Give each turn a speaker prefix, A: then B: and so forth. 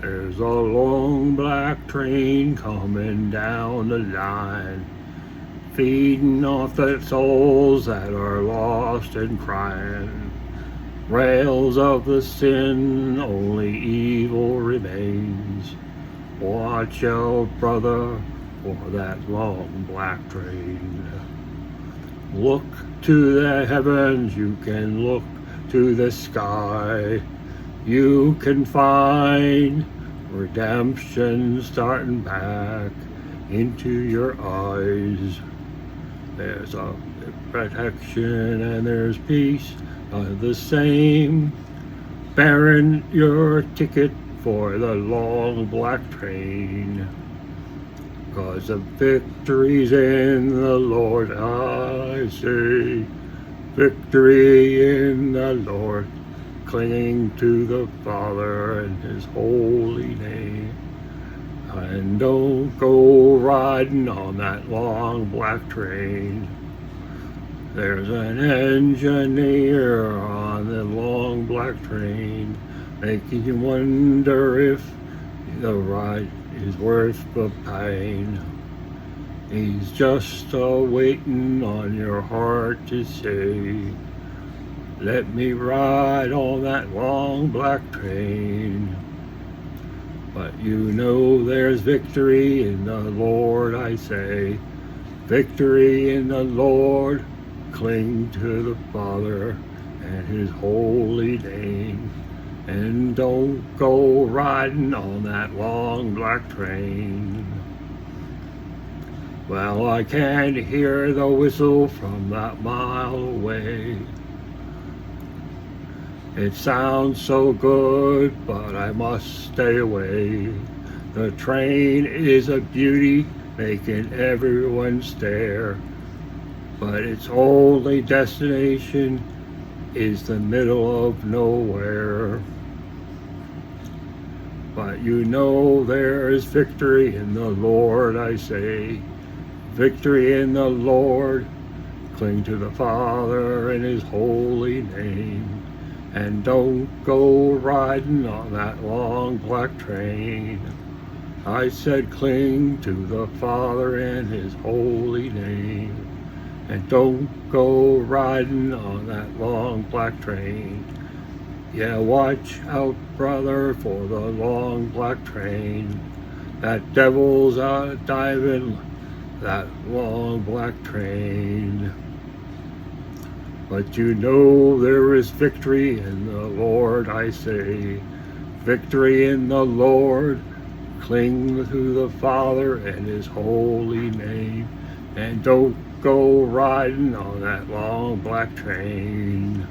A: There's a long black train coming down the line, feeding off the souls that are lost and crying. Rails of the sin, only evil remains. Watch out, brother, for that long black train. Look to the heavens, you can look to the sky. You can find redemption starting back into your eyes. There's a protection and there's peace the same. Bearing your ticket for the long black train. 'Cause the victory's in the Lord, I say. Victory in the Lord. Clinging to the Father and His holy name. And don't go riding on that long black train. There's an engineer on the long black train, making you wonder if the ride is worth the pain. He's just waiting on your heart to say, let me ride on that long black train. But you know there's victory in the Lord, I say. Victory in the Lord. Cling to the Father and His holy name. And don't go riding on that long black train. Well, I can't hear the whistle from that mile away. It sounds so good, but I must stay away. The train is a beauty, making everyone stare. But its only destination is the middle of nowhere. But you know there is victory in the Lord, I say. Victory in the Lord. Cling to the Father and His holy name. And don't go riding on that long black train. I said cling to the Father and His holy name. And don't go riding on that long black train. Yeah, watch out, brother, for the long black train. That devil's diving that long black train. But you know there is victory in the Lord, I say. Victory in the Lord. Cling to the Father and His holy name. And don't go riding on that long black train.